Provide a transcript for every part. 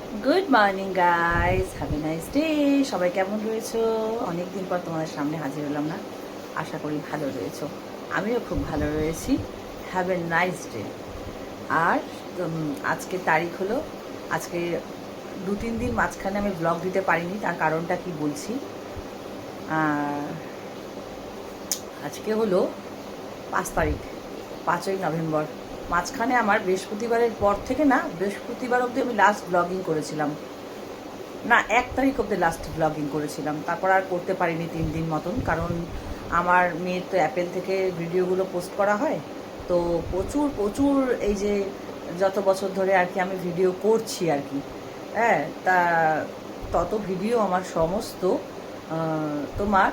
Good morning guys, have a nice day. সবাই কেমন রয়েছো? অনেকদিন পর তোমাদের সামনে হাজির হলাম না, আশা করি ভালো রয়েছো। আমিও খুব ভালো রয়েছি। Have a nice day. আর আজকে তারিখ হলো, আজকে 2-3 দিন মাঝখানে আমি ব্লগ দিতে পারিনি, তার কারণটা কি বলছি। আজকে হলো 5 তারিখ, 5ই নভেম্বর। মাঝখানে আমার বৃহস্পতিবারের পর থেকে না, বৃহস্পতিবার অবধি আমি লাস্ট ব্লগিং করেছিলাম, না 1 তারিখ অব্দি লাস্ট ব্লগিং করেছিলাম, তারপর আর করতে পারিনি 3 দিন মতন। কারণ আমার মেয়ের তো অ্যাপেল থেকে ভিডিওগুলো পোস্ট করা হয়, তো প্রচুর প্রচুর এই যে যত বছর ধরে আর কি আমি ভিডিও করছি আর কি, হ্যাঁ, তা তত ভিডিও আমার সমস্ত তোমার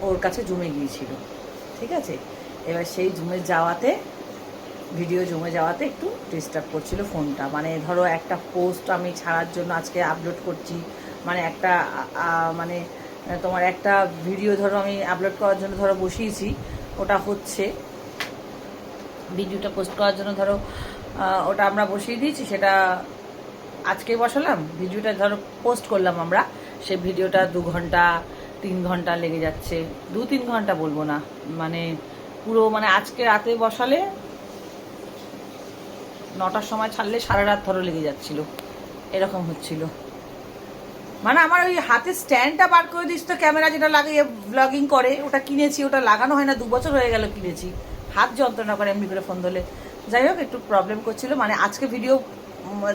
ওর কাছে জমে গিয়েছিল। ঠিক আছে, এবার সেই ভিডিও জমে যাওয়াতে একটু ডিস্টার্ব করছিল ফোনটা। মানে ধরো একটা পোস্ট আমি ছাড়ার জন্য আজকে আপলোড করছি, মানে একটা মানে তোমার একটা ভিডিও ধরো আমি আপলোড করার জন্য ধরো বসিয়েছি, ওটা হচ্ছে ভিডিওটা পোস্ট করার জন্য ধরো ওটা আমরা বসিয়ে দিয়েছি, সেটা আজকে বসালাম, ভিডিওটা ধরো পোস্ট করলাম আমরা, সে ভিডিওটা 2 ঘন্টা 3 ঘন্টা লেগে যাচ্ছে। 2-3 ঘন্টা বলবো না, মানে পুরো, মানে আজকে রাতে বসালে 9টার সময় ছাড়লে সারা রাত ধরো লেগে যাচ্ছিল, এরকম হচ্ছিল। মানে আমার ওই হাতের স্ট্যান্ডটা বার করে দিস তো, ক্যামেরা যেটা লাগিয়ে ব্লগিং করে, ওটা কিনেছি, ওটা লাগানো হয় না, 2 বছর হয়ে গেল কিনেছি, হাত যন্ত্রণা করে এমনি করে ফোন ধরলে। যাই হোক, একটু প্রবলেম করছিল, মানে আজকে ভিডিও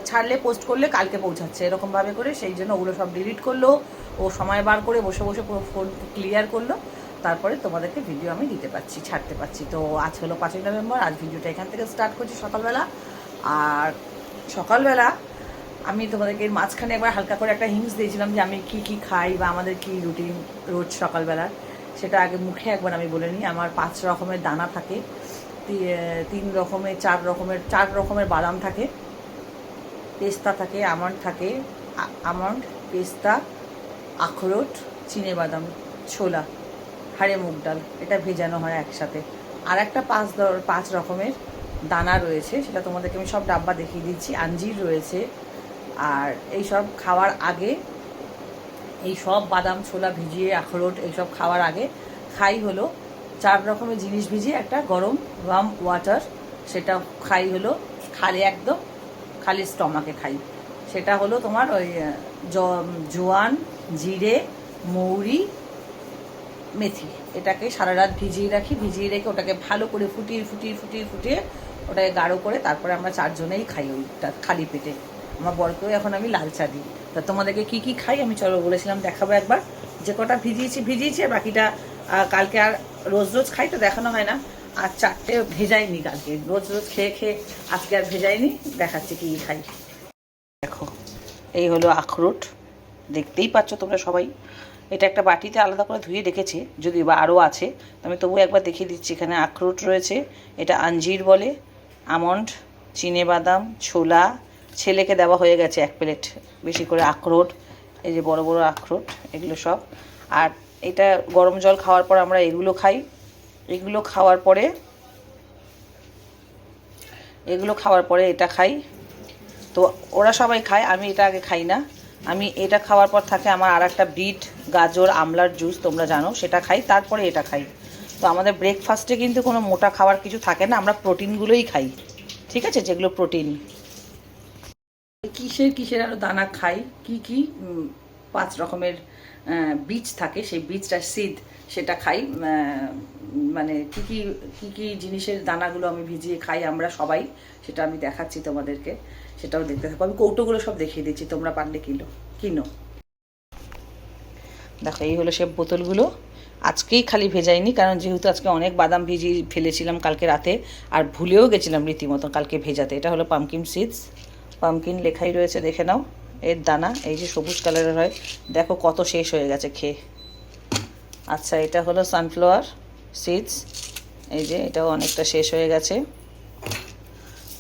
ছাড়লে পোস্ট করলে কালকে পৌঁছাচ্ছে এরকমভাবে করে, সেই জন্য ওগুলো সব ডিলিট করলো ও, সময় বার করে বসে বসে পুরো ফোন ক্লিয়ার করলো, তারপরে তোমাদেরকে ভিডিও আমি দিতে পারছি, ছাড়তে পারছি। তো আজ হলো 5ই নভেম্বর, আজ ভিডিওটা এখান থেকে স্টার্ট করছি সকালবেলা। আর সকালবেলা আমি তোমাদেরকে এর মাঝখানে একবার হালকা করে একটা হিংস দিয়েছিলাম যে আমি কি কি খাই বা আমাদের কি রুটিন রোজ সকালবেলা, সেটা আগে মুখে একবার আমি বলে নিই। আমার 5 রকমের দানা থাকে, 4 রকমের বাদাম থাকে, পেস্তা থাকে, আমন্ড থাকে, আমন্ড, পেস্তা, আখরোট, চিনেবাদাম, ছোলা, হাড়ে মুগ ডাল, এটা ভেজানো হয় একসাথে। আর একটা 5 রকমের দানা রয়েছে, সেটা তোমাদেরকে আমি সব ডাব্বা দেখিয়ে দিচ্ছি। আঞ্জির রয়েছে। আর এই সব খাওয়ার আগে, এই সব বাদাম ছোলা ভিজিয়ে, আখরোট এইসব খাওয়ার আগে খাই হলো 4 রকমের জিনিস ভিজিয়ে একটা গরম ওয়ার্ম ওয়াটার, সেটা খাই হলো খালি, একদম খালি স্টমাকে খাই। সেটা হলো তোমার ওই জোয়ান, জিরে, মৌরি, মেথি, এটাকে সারা রাত ভিজিয়ে রাখি, ভিজিয়ে রেখে ওটাকে ভালো করে ফুটিয়ে ফুটিয়ে ফুটিয়ে ফুটিয়ে ওটাকে গাঢ় করে তারপরে আমরা 4জনেই খাই ওইটা খালি পেটে। আমার বরকেও এখন আমি লাল চা দিই। তা তোমাদেরকে কি কি খাই আমি চলো বলেছিলাম দেখাবো একবার। যে কটা ভিজিয়েছি আর বাকিটা কালকে, আর রোজ রোজ খাই তো দেখানো হয় না, আর 4টে ভেজাইনি কালকে, রোজ রোজ খেয়ে খেয়ে আজকে আর ভেজাইনি, দেখাচ্ছি কি খাই। দেখো, এই হলো আখরোট, দেখতেই পাচ্ছ তোমরা সবাই। এটা একটা বাটিতে আলাদা করে ধুয়ে রেখেছে, যদি বা আরও আছে, আমি তবু একবার দেখিয়ে দিচ্ছি। এখানে আখরোট রয়েছে, এটা আঞ্জির বলে, আমন্ড, চিনেবাদাম, ছোলা, ছেলেকে দেওয়া হয়ে গেছে 1 প্লেট বেশি করে আখরোট, এই যে বড় বড় আখরোট, এগুলো সব। আর এটা গরম জল খাওয়ার পর আমরা এগুলো খাই। এগুলো খাওয়ার পরে এটা খাই। তো ওরা সবাই খায়, আমি এটা আগে খাই না। আমি এটা খাওয়ার পর থাকে আমার আর একটা বিট, গাজর, আমলার জুস, তোমরা জানো, সেটা খাই, তারপরে এটা খাই। তো আমাদের ব্রেকফাস্টে কিন্তু কোনো মোটা খাবার কিছু থাকে না, আমরা প্রোটিনগুলোই খাই, ঠিক আছে, যেগুলো প্রোটিন। কিসের কিসের আরও দানা খাই, কি কি 5 রকমের বীজ থাকে, সেই বীজটা সিড, সেটা খাই। মানে কি কি কি কি জিনিসের দানাগুলো আমি ভিজিয়ে খাই আমরা সবাই, সেটা আমি দেখাচ্ছি তোমাদেরকে, সেটাও দেখতে থাকো। আমি কৌটোগুলো সব দেখিয়ে দিচ্ছি, তোমরা পারলে কিনো। দেখো, এই হলো সে বোতলগুলো, আজকেই খালি ভেজাইনি, কারণ যেহেতু আজকে অনেক বাদাম ভিজিয়ে ফেলেছিলাম কালকে রাতে, আর ভুলেও গেছিলাম রীতিমতো কালকে ভেজাতে। এটা হলো পামকিন সিডস, পামকিন লেখাই রয়েছে, দেখে নাও। এর দানা এই যে সবুজ কালারের হয়, দেখো কত শেষ হয়ে গেছে খেয়ে। আচ্ছা, এটা হলো সানফ্লাওয়ার সিডস, এই যে এটাও অনেকটা শেষ হয়ে গেছে।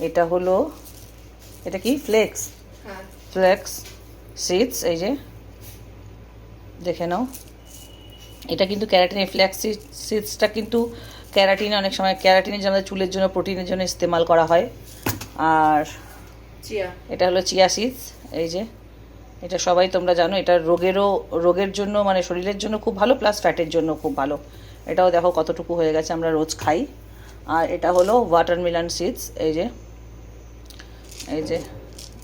এটা হলো, এটা কি ফ্লেক্স সিডস, এই যে দেখে নাও। এটা কিন্তু ক্যারাটিন, ফ্ল্যাক্স সিডসটা কিন্তু ক্যারাটিনে, অনেক সময় ক্যারাটিনের জন্য, চুলের জন্য, প্রোটিনের জন্য ইস্তেমাল করা হয়। আর এটা হলো চিয়া সিডস। এই যে এটা সবাই তোমরা জানো, এটা রোগের জন্য মানে শরীরের জন্য খুব ভালো, প্লাস ফ্যাটের জন্য খুব ভালো। এটাও দেখো কতটুকু হয়ে গেছে, আমরা রোজ খাই। আর এটা হলো ওয়াটারমেলন সিডস। এই যে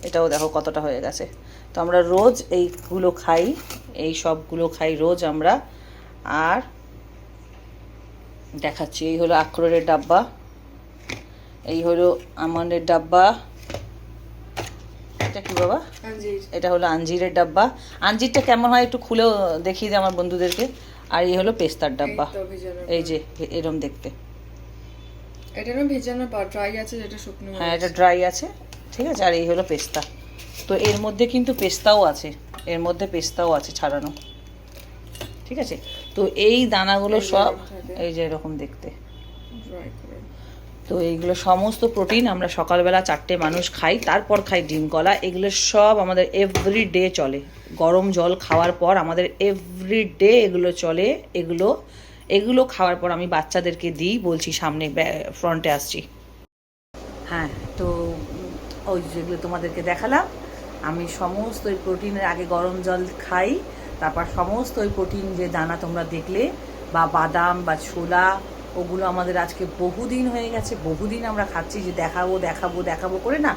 এটাও দেখো কতটা হয়ে গেছে। তো আমরা রোজ এইগুলো খাই, এই সবগুলো খাই রোজ আমরা। আর দেখাচ্ছি, এই হলো আখরোটের ডাব্বা, এই হলো আমন্ডের ডাব্বা। এটা কি বাবা? এটা হলো আঞ্জিরের ডাব্বা। আঞ্জিরটা কেমন হয় একটু খুলেও দেখিয়ে দিই আমার বন্ধুদেরকে। আর এই হলো পেস্তার ডাব্বা, এই যে এরম দেখতে। এটা না ভেজানো বা ড্রাই আছে, যেটা শুকনো। হ্যাঁ, এটা ড্রাই আছে, ঠিক আছে। আর এই হলো পেস্তা। তো এর মধ্যে কিন্তু পেস্তাও আছে, এর মধ্যে পেস্তাও আছে ছাড়ানো, ঠিক আছে। তো এই দানাগুলো সব এই যে এরকম দেখতে। তো এইগুলো সমস্ত প্রোটিন আমরা সকালবেলা 4টে মানুষ খাই, তারপর খাই ডিম কলা। এগুলো সব আমাদের এভরিডে চলে। গরম জল খাওয়ার পর আমাদের এভরিডে এগুলো চলে। এগুলো খাওয়ার পর আমি বাচ্চাদেরকে দিই, বলছি সামনে ফ্রন্টে আসছি। হ্যাঁ, তো ওই যেগুলো তোমাদেরকে দেখালাম, আমি সমস্ত ওই প্রোটিনের আগে গরম জল খাই, তারপর সমস্ত ওই প্রোটিন যে দানা তোমরা দেখলে, বা বাদাম বা ছোলা, ওগুলো আমাদের আজকে বহুদিন হয়ে গেছে, বহুদিন আমরা খাচ্ছি, যে দেখাবো করে না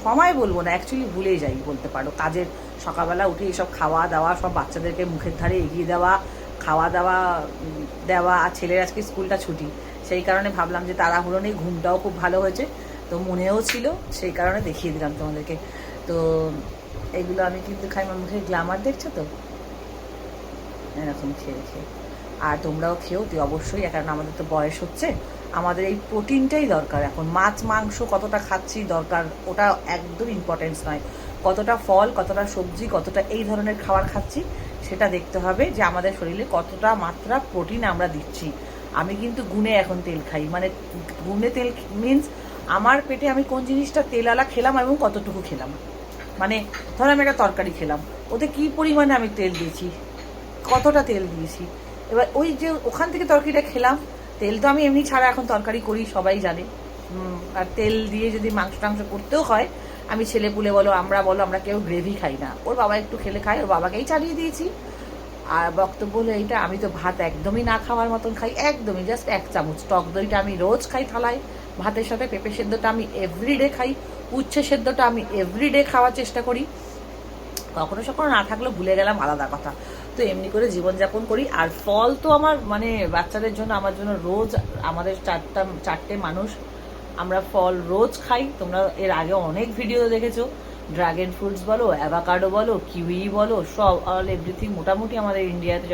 সময় বলবো না, অ্যাকচুয়ালি ভুলেই যাই বলতে পারো। কাজের সকালবেলা উঠে এসব খাওয়া দাওয়া, সব বাচ্চাদেরকে মুখের ধারে এগিয়ে দেওয়া, খাওয়া দাওয়া দেওয়া। আর ছেলের আজকে স্কুলটা ছুটি, সেই কারণে ভাবলাম যে তাড়াহুড়ো নেই, ঘুমটাও খুব ভালো হয়েছে, তো মনেও ছিল, সেই কারণে দেখিয়ে দিলাম তোমাদেরকে। তো এগুলো আমি কিন্তু খাই, আমার মুখে গ্ল্যামার দেখছো তো, এরকম খেয়ে। আর তোমরাও খেও তুই অবশ্যই, কারণ আমাদের তো বয়স হচ্ছে, আমাদের এই প্রোটিনটাই দরকার এখন। মাছ মাংস কতটা খাচ্ছি দরকার, ওটা একদম ইম্পর্টেন্স নয়। কতটা ফল, কতটা সবজি, কতটা এই ধরনের খাবার খাচ্ছি, সেটা দেখতে হবে যে আমাদের শরীরে কতটা মাত্রা প্রোটিন আমরা দিচ্ছি। আমি কিন্তু গুনে এখন তেল খাই, মানে গুনে তেল মিনস আমার পেটে আমি কোন জিনিসটা তেলালা খেলাম এবং কতটুকু খেলাম। মানে ধর আমি একটা তরকারি খেলাম, ওতে কী পরিমাণে আমি তেল দিয়েছি, কতটা তেল দিয়েছি। এবার ওই যে ওখান থেকে তরকারিটা খেলাম, তেল তো আমি এমনি ছাড়া এখন তরকারি করি, সবাই জানে। আর তেল দিয়ে যদি মাংস টাংস করতেও হয়, আমি ছেলেপুলে বলো আমরা কেউ গ্রেভি খাই না, ওর বাবা একটু খেলে খায়, ওর বাবাকেই চালিয়ে দিয়েছি। আর বক্তব্য হলো এইটা, আমি তো ভাত একদমই না খাওয়ার মতন খাই, একদমই জাস্ট 1 চামচ। টক দইটা আমি রোজ খাই থালায় ভাতের সাথে, পেঁপে সেদ্ধটা আমি এভরিডে খাই, উচ্ছে সেদ্ধটা আমি এভরিডে খাওয়ার চেষ্টা করি। কখনো না থাকলেও ভুলে গেলাম, আলাদা কথা। তো এমনি করে জীবনযাপন করি। আর ফল তো আমার মানে বাচ্চাদের জন্য, আমার জন্য রোজ, আমাদের 4টে মানুষ আমরা ফল রোজ খাই। তোমরা এর আগে অনেক ভিডিও দেখেছো, ড্রাগন ফ্রুটস বলো, অ্যাভাকাডো বলো, কিউই বলো, সব অল এভরিথিং। মোটামুটি আমাদের ইন্ডিয়াতে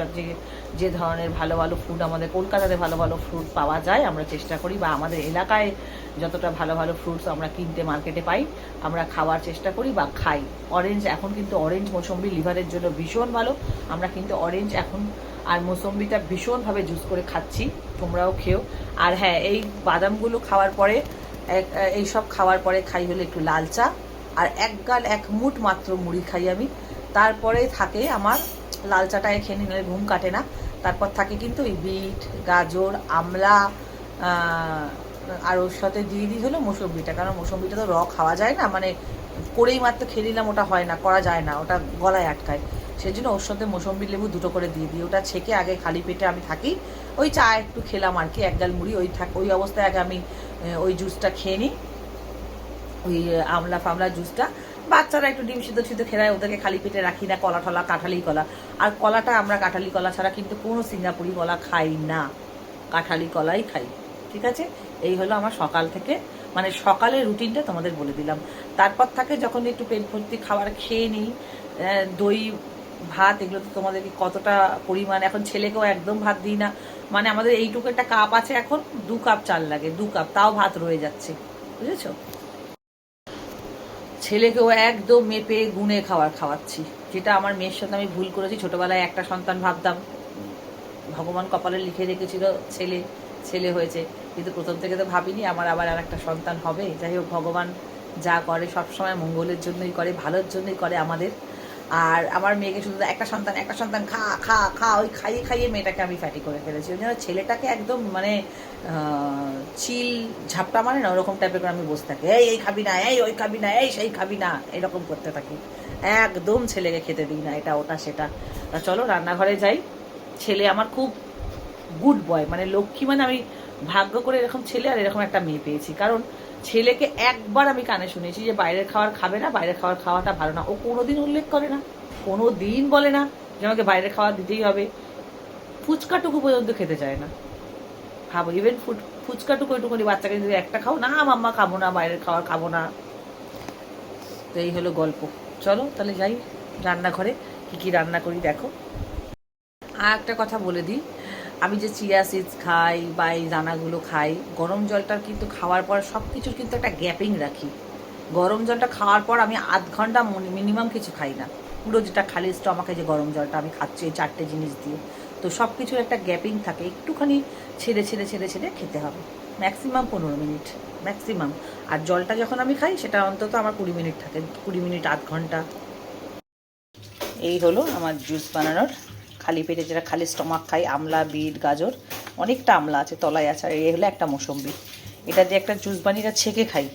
যে ধরনের ভালো ভালো ফ্রুট, আমাদের কলকাতাতে ভালো ভালো ফ্রুট পাওয়া যায়, আমরা চেষ্টা করি, বা আমাদের এলাকায় যতটা ভালো ভালো ফ্রুটস আমরা কিনতে মার্কেটে পাই, আমরা খাওয়ার চেষ্টা করি বা খাই। অরেঞ্জ, এখন কিন্তু অরেঞ্জ মৌসম্বি লিভারের জন্য ভীষণ ভালো, আমরা কিন্তু অরেঞ্জ এখন আর মৌসম্বিটা ভীষণভাবে জুস করে খাচ্ছি, তোমরাও খেও। আর হ্যাঁ, এই বাদামগুলো খাওয়ার পরে, এইসব খাওয়ার পরে খাই হলো একটু লাল চা, আর এক মুঠ মাত্র মুড়ি খাই আমি। তারপরে থাকে আমার, লাল চাটায় খেয়ে নিলে ঘুম কাটে না, তারপর থাকে কিন্তু ওই বিট, গাজর, আমলা, আর ওর সাথে দিয়ে দিই হলো মৌসম্বিটা, কারণ মৌসম্বিটা তো খাওয়া যায় না, মানে করেই মাত্র খেয়ে নিলাম, ওটা হয় না, করা যায় না, ওটা গলায় আটকায়। সেই জন্য ওর সাথে মৌসম্বি লেবু 2টো করে দিয়ে দিই, ওটা ছেঁকে আগে খালি পেটে আমি থাকি, ওই চা একটু খেলাম আর কি, 1 গাল মুড়ি, ওই অবস্থায় আগে আমি ওই জুসটা খেয়ে নিই, ওই আমলা ফামলা জুসটা। বাচ্চারা একটু ডিম সিদ্ধ খেলায়, ওদেরকে খালি পেটে রাখি না, কলা টলা, কাঁঠালি কলা। আর কলাটা আমরা কাঁঠালি কলা ছাড়া কিন্তু কোনো সিঙ্গাপুরি কলা খাই না, কাঁঠালি কলাই খাই, ঠিক আছে। এই হলো আমার সকাল থেকে, মানে সকালের রুটিনটা তোমাদের বলে দিলাম। তারপর থাকে যখন একটু পেট ভর্তি খাবার খেয়ে নিই, দই ভাত, এগুলো তো তোমাদেরকে কতটা পরিমাণ, এখন ছেলেকেও একদম ভাত দিই না, মানে আমাদের এইটুকু একটা কাপ আছে, এখন 2 কাপ চাল লাগে, 2 কাপ, তাও ভাত রয়ে যাচ্ছে, বুঝেছো। ছেলেকেও একদম মেপে গুনে খাওয়াচ্ছি, যেটা আমার মেয়ের সাথে আমি ভুল করেছি। ছোটবেলায় একটা সন্তান ভাবতাম, ভগবান কপালে লিখে রেখেছিল ছেলে হয়েছে, কিন্তু প্রথম থেকে তো ভাবিনি আমার আবার আর একটা সন্তান হবে। যাই হোক, ভগবান যা করে সবসময় মঙ্গলের জন্যই করে, ভালোর জন্যই করে আমাদের। আর আমার মেয়েকে শুধু একটা সন্তান খা খা খা, ওই খাইয়ে খাইয়ে মেয়েটাকে আমি ফ্যাটি করে ফেলেছি। ওই জন্য ছেলেটাকে একদম মানে চিল ঝাপটা মানে না ওরকম টাইপের করে আমি বসে থাকি, এই খাবি না, এই ওই খাবি না, এই সেই খাবি না, এরকম করতে থাকি। একদম ছেলেকে খেতে দিই না এটা ওটা সেটা। তা চলো রান্নাঘরে যাই। ছেলে আমার খুব গুড বয়, মানে লক্ষ্মী, মানে আমি ভাগ্য করে এরকম ছেলে আর এরকম একটা মেয়ে পেয়েছি। কারণ ছেলেকে একবার আমি কানে শুনেছি যে বাইরের খাবার খাবে না, বাইরের খাবার খাওয়াটা ভালো না। ও কোনোদিন উল্লেখ করে না, কোনো দিন বলে না যে আমাকে বাইরের খাবার দিতেই হবে। ফুচকাটুকু পর্যন্ত খেতে চায় না, খাবো ইভেন ফুচকাটুকু ওইটুকুনি বাচ্চাকে যদি একটা খাও, না মাম্মা খাবো না, বাইরের খাবার খাবো না। তো এই হলো গল্প। চলো তাহলে যাই রান্নাঘরে, কি কি রান্না করি দেখো। আর একটা কথা বলে দিই, আমি যে চিয়া সিডস খাই বা এই দানাগুলো খাই, গরম জলটার কিন্তু খাওয়ার পর সব কিছুর কিন্তু একটা গ্যাপিং রাখি। গরম জলটা খাওয়ার পর আমি আধ ঘন্টা মিনিমাম কিছু খাই না। পুরো যেটা খালি স্টমাকে যে গরম জলটা আমি খাচ্ছি এই 4টে জিনিস দিয়ে, তো সব কিছুর একটা গ্যাপিং থাকে, একটুখানি ছেড়ে ছেড়ে ছেড়ে ছেড়ে খেতে হবে। Maximum 15 minute maximum. আর জলটা যখন আমি খাই সেটা অন্তত আমার 20 মিনিট থাকে, 20 মিনিট আধ ঘন্টা। এই হলো আমার জুস বানানোর, খালি পেটে যেটা খালি স্টমাক খাই, আমলা, বিট, গাজর, অনেকটা আমলা আছে, তলায় আছে, আর এই হলো একটা মৌসম্বি। এটা দিয়ে একটা জুস বানিয়ে ছেঁকে খাই।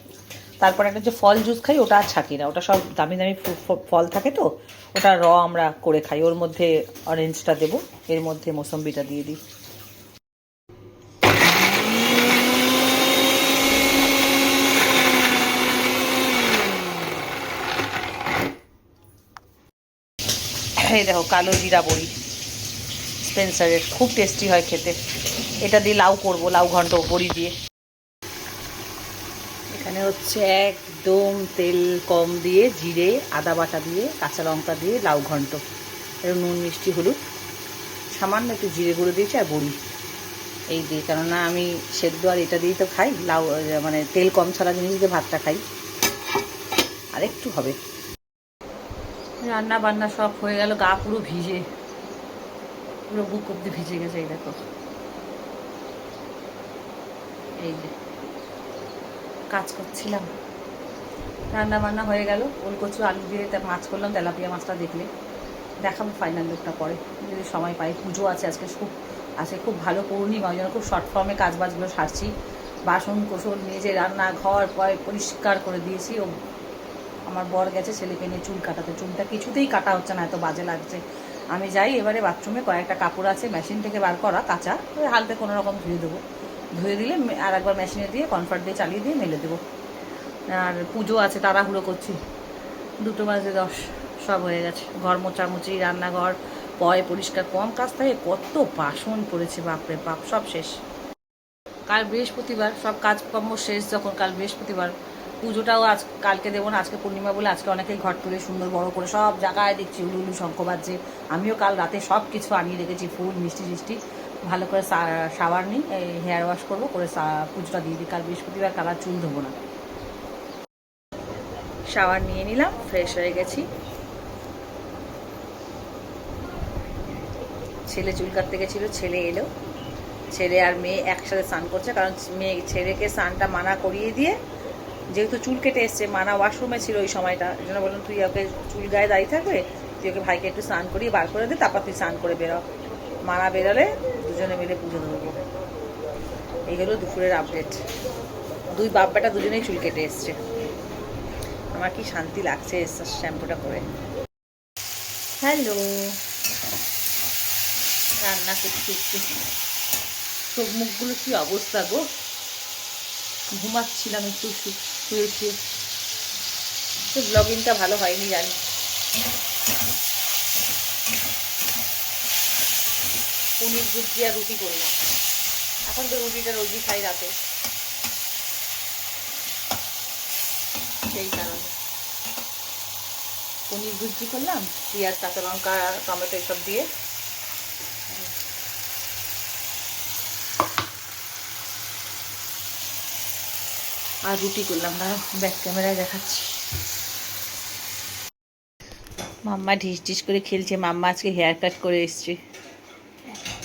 তারপর একটা যে ফল জুস খাই ওটা আর ছাকি না, ওটা সব দামি দামি ফল থাকে তো, ওটা আমরা করে খাই। ওর মধ্যে অরেঞ্জটা দেবো, এর মধ্যে মৌসম্বিটা দিয়ে দিই। এই দেখো কালো জিরা বড়ি, স্পেন্সারের, খুব টেস্টি হয় খেতে। এটা দিয়ে লাউ করব, লাউ ঘন্ট বড়ি দিয়ে। এখানে হচ্ছে একদম তেল কম দিয়ে, জিরে আদা বাটা দিয়ে, কাঁচা লঙ্কা দিয়ে লাউ ঘন্ট, এরকম নুন মিষ্টি হলুদ, সামান্য একটু জিরে গুঁড়ো দিয়েছি আর বড়ি এই দিয়ে। কেননা আমি সেদ্ধ আর এটা দিয়েই তো খাই, লাউ মানে তেল কম ছাড়া জিনিস দিয়ে ভাতটা খাই। আর একটু হবে। রান্না বান্না সব হয়ে গেল, গা পুরো ভিজে, পুরো বুক অব্দি ভিজে গেছে। এই দেখো, এই যে কাজ করছিলাম, রান্না বান্না হয়ে গেল। ওলকচু আলু দিয়ে মাছ করলাম, তেলাপিয়া মাছটা দেখলে দেখাবো ফাইনাল লুকটা পরে যদি সময় পাই। পুজো আছে আজকে, খুব ভালো পূর্ণিমা, ওই জন্য খুব শর্ট ফর্মে কাজ বাজগুলো সারছি। বাসন কোসল মেজে রান্না ঘর পরিষ্কার করে দিয়েছি। ও আমার বর গেছে ছেলেকে নিয়ে চুল কাটাতে, চুলটা কিছুতেই কাটা হচ্ছে না, এত বাজে লাগছে। আমি যাই এবারে বাথরুমে, কয়েকটা কাপড় আছে মেশিন থেকে বার করা কাঁচা, ওই হালকা কোনো রকম ধুয়ে দেবো, ধুয়ে দিলে আর একবার মেশিনে দিয়ে কনফার্ট দিয়ে চালিয়ে দিয়ে মেলে দেবো। আর পুজো আছে, তাড়াহুড়ো করছি, 2:10 সব হয়ে গেছে। ঘর মোছামুছি, রান্নাঘর পরিষ্কার, কম কাজ থাকে, কত বাসন পড়েছে বাপরে বাপ, সব শেষ। কাল বৃহস্পতিবার, সব কাজকর্ম শেষ যখন, কাল বৃহস্পতিবার পুজোটাও কালকে দেবো না, আজকে পূর্ণিমা বলে আজকে অনেকেই ঘর তুলে সুন্দর বড় করে সব জায়গায় দেখছি উলুলু শঙ্খ বাজছে। আমিও কাল রাতে সব কিছু আনিয়ে রেখেছি, ফুল মিষ্টি টিষ্টি, ভালো করে শাওয়ার নিই, হেয়ার ওয়াশ করবো করে পুজোটা দিয়ে দিই। কাল বৃহস্পতিবার, কাল আর চুল ধোবো না। শাওয়ার নিয়ে নিলাম, ফ্রেশ হয়ে গেছি। ছেলে চুল কাটতে গেছিলো, ছেলে এলো, ছেলে আর মেয়ে একসাথে স্নান করছে। কারণ ছেলেকে স্নানটা মানা করিয়ে দিয়ে, যেহেতু চুল কেটে এসছে, মানা ওয়াশরুমে ছিল ওই সময়টা, এই জন্য বললাম তুই ওকে চুল গায়ে দাঁড়িয়ে থাকবে, তুই ওকে ভাইকে একটু স্নান করিয়ে বার করে দে, তারপর তুই স্নান করে বেরো। মানা বেরোলে দুজনে মিলে পুজো দেবো। এই হলো দুপুরের আপডেট। দুই বাপ বেটা দুজনেই চুল কেটে এসছে। আমার কি শান্তি লাগছে শ্যাম্পুটা করে। হ্যালো, রান্না করতে একটু চোখ মুখগুলো কি অবস্থা গো, ঘুমাচ্ছিলাম একটু শুয়েছি। তো ব্লগিংটা ভালো হয়নি জানি। পনির ভুজি আর রুটি করলাম, এখন তো রুটিটা রোজই খাই রাতে, সেই কারণে পনির ভুজি করলাম, পেঁয়াজ কাঁচা লঙ্কা টমেটো এসব দিয়ে। আর রুটি করলাম, দাঁড়াও ব্যাক ক্যামেরায় দেখাচ্ছি। মাম্মা ঢিস ঢিস করে খেলছে, মাম্মা আজকে হেয়ার কাট করে এসছে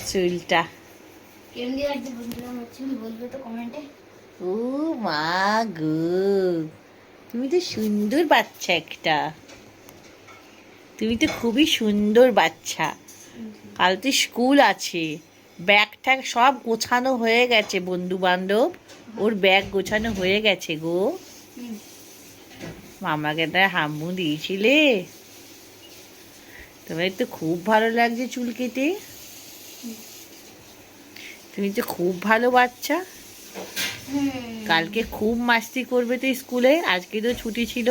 চুলটা। ও মা গো, তুমি তো সুন্দর বাচ্চা একটা, তুমি তো খুবই সুন্দর বাচ্চা। কাল তো স্কুল আছে, ব্যাগ ট্যাগ সব গোছানো হয়ে গেছে, বন্ধু বান্ধব ওর ব্যাগ গোছানো হয়ে গেছে গো। মামাকে তার হাম্মু দিয়েছিলে? তোমার তো খুব ভালো লাগছে চুল কেটে, তুমি তো খুব ভালো বাচ্চা। কালকে খুব মাস্তি করবে তো স্কুলে, আজকে তো ছুটি ছিল।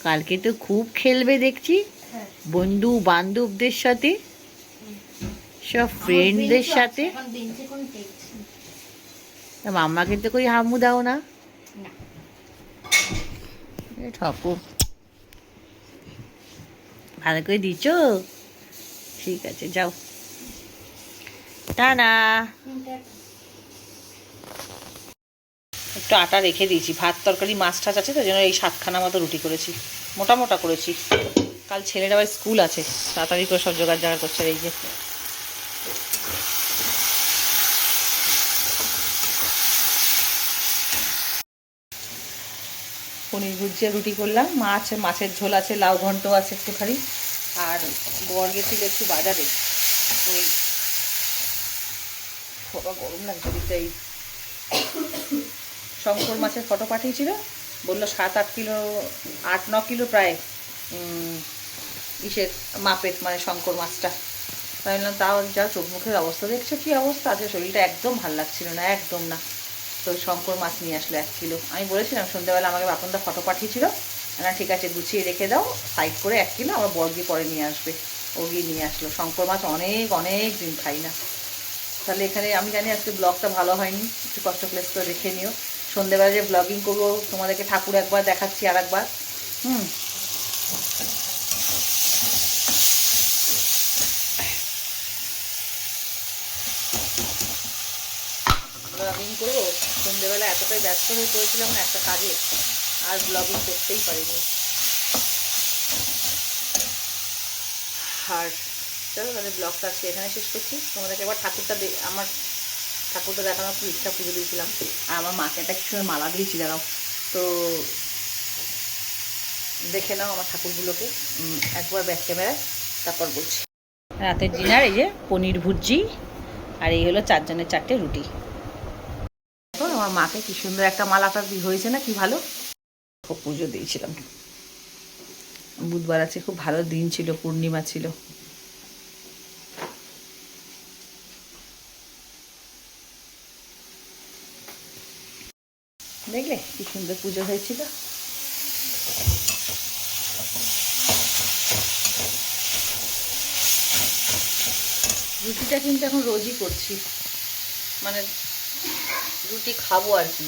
কালকে তো খুব খেলবে দেখছি বন্ধু বান্ধবদের সাথে, সব ফ্রেন্ডদের সাথে। মাম্মাকে তো কই হাম্মু দাও না? ঠাকুর ভালো করে দিচ্ছ? ঠিক আছে, যাও, টানা। একটু আটা রেখে দিয়েছি, ভাত তরকারি মাছ টাছ আছে তো, জন্য এই 7খানা মতো রুটি করেছি, মোটা মোটা করেছি। কাল ছেলের আবার স্কুল আছে, তাড়াতাড়ি করে সব জোগাড় জাগাড় করছে। এই যে পনির ভুজিয়া রুটি করলাম, মাছের ঝোল আছে, লাউ ঘন্ট আছে একটুখানি, আর বর গেছিল একটু বাজারে, ওই বাবা গরম লাগছে দিতে, এই শঙ্কর মাছের ফটো পাঠিয়েছিল, বললো 7-8 কিলো, 8-9 কিলো প্রায় ইসের মাপের, মানে শঙ্কর মাছটা। তাই বললাম তাও যা চোখ মুখের অবস্থা দেখছো কী অবস্থা আছে, শরীরটা একদম ভাল লাগছিল না, একদম না। তো শঙ্কর মাছ নিয়ে আসলো 1 কিলো। আমি বলেছিলাম সন্ধ্যাবেলা, আমাকে বাপনদা ফটো পাঠিয়েছিল, না ঠিক আছে গুছিয়ে রেখে দাও সাইড করে 1 কিলো, আমার বর গিয়ে পরে নিয়ে আসবে। ও গিয়ে নিয়ে আসলো। শঙ্কর মাছ অনেক দিন খাই না। তাহলে এখানে আমি জানি আজকে ব্লগটা ভালো হয়নি, একটু কষ্ট প্লেস করে দেখে নিও। সন্ধ্যেবেলা যে ব্লগিং করবো তোমাদেরকে ঠাকুর একবার দেখাচ্ছি, আর একবার ব্লগিং করবো। সন্ধ্যেবেলা এতটাই ব্যস্ত হয়ে পড়েছিলাম না একটা কাজে, আর ব্লগিং করতেই পারিনি। আর চলো তাহলে ব্লগটা আজকে এখানে শেষ করছি। তোমাদেরকে একবার আমার ঠাকুরটা দেখানোর খুব ইচ্ছা, পুজো দিয়েছিলাম, আর আমার মাকে একটা কিছু মালা দিয়েছি, দাঁড়াও তো দেখে নাও আমার ঠাকুরগুলোকে একবার ব্যাক ক্যামেরায়, তারপর বলছি। রাতের ডিনার এই যে পনির ভুজি, আর এই হলো 4 জনের 4টে রুটি। আমার মাকে কি সুন্দর একটা মালাটা হয়েছে না, কি ভালো। খুব পুজো দিয়েছিলাম, বুধবার আছে, খুব ভালো দিন ছিল, পূর্ণিমা ছিল। দেখলে কি সুন্দর পুজো হয়েছিল। রুটিটা কিন্তু এখন রোজই করছি, মানে রুটি খাবো আর কি,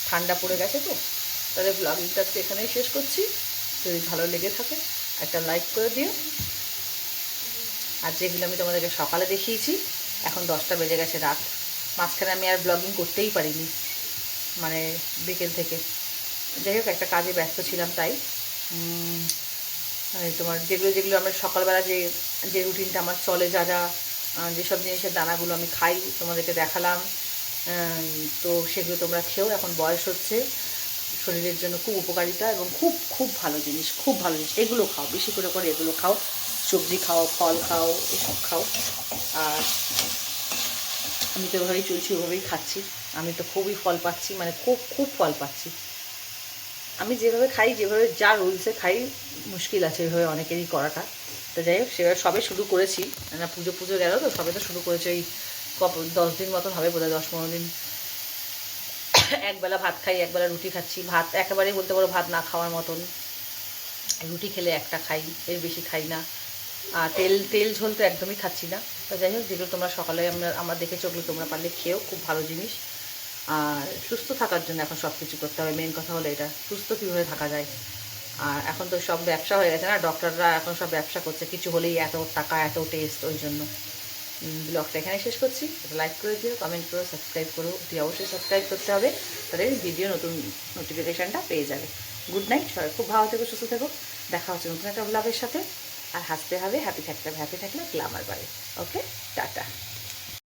ঠান্ডা পড়ে গেছে তো। তাহলে ব্লগিংটা আজকে এখানেই শেষ করছি। যদি ভালো লেগে থাকে একটা লাইক করে দিও। আর যেগুলো আমি তোমাদেরকে সকালে দেখিয়েছি, এখন 10টা বেজে গেছে রাত, মাঝখানে আমি আর ব্লগিং করতেই পারিনি, মানে বিকেল থেকে। যাই হোক একটা কাজে ব্যস্ত ছিলাম, তাই তোমার যেগুলো আমরা সকালবেলা যে রুটিনটা আমার চলে, যেসব জিনিসের দানাগুলো আমি খাই তোমাদেরকে দেখালাম। তো সেগুলো তোমরা খেও, এখন বয়স হচ্ছে, শরীরের জন্য খুব উপকারিতা এবং খুব খুব ভালো জিনিস, খুব ভালো জিনিস। এগুলো খাও, বেশি করে এগুলো খাও, সবজি খাও, ফল খাও, এসব খাও। আর আমি তো ওভাবেই চলছি, ওভাবেই খাচ্ছি। আমি তো খুবই ফল পাচ্ছি, মানে খুব খুব ফল পাচ্ছি। আমি যেভাবে খাই, যেভাবে যা রুলসে খাই, মুশকিল আছে এভাবে অনেকেরই করাটা। তো যাই হোক, সেভাবে সবে শুরু করেছি, না পুজো গেল তো, সবে তো শুরু করেছি। ওই 10 দিন মতন হবে বোধহয়, 10-15 দিন। একবেলা ভাত খাই, একবেলা রুটি খাচ্ছি। ভাত একেবারেই বলতে পারো ভাত না খাওয়ার মতন, রুটি খেলে একটা খাই, এর বেশি খাই না। আর তেল ঝোল তো একদমই খাচ্ছি না। তো যাই হোক, যেগুলো তোমরা সকালে আমরা দেখেছো, ওগুলো তোমরা পারলে খেয়েও, খুব ভালো জিনিস। আর সুস্থ থাকার জন্য এখন সব কিছু করতে হবে, মেন কথা হলো এটা, সুস্থ কীভাবে থাকা যায়। আর এখন তো সব ব্যবসা হয়ে গেছে না, ডক্টররা এখন সব ব্যবসা করছে, কিছু হলেই এত টাকা, এত টেস্ট। ওই জন্য ব্লগটা এখানে শেষ করছি। লাইক করে দিও, কমেন্ট করো, সাবস্ক্রাইব করো, অবশ্যই সাবস্ক্রাইব করতে হবে, তাহলে ভিডিও নতুন নোটিফিকেশানটা পেয়ে যাবে। গুড নাইট, সবাই খুব ভালো থেকো, সুস্থ থেকো। দেখা হচ্ছে নতুন একটা ব্লগের সাথে। আর হাসতে হবে, হ্যাপি থাকতে হবে, হ্যাপি থাকলে গ্ল্যামার বাড়ে। ওকে, টাটা।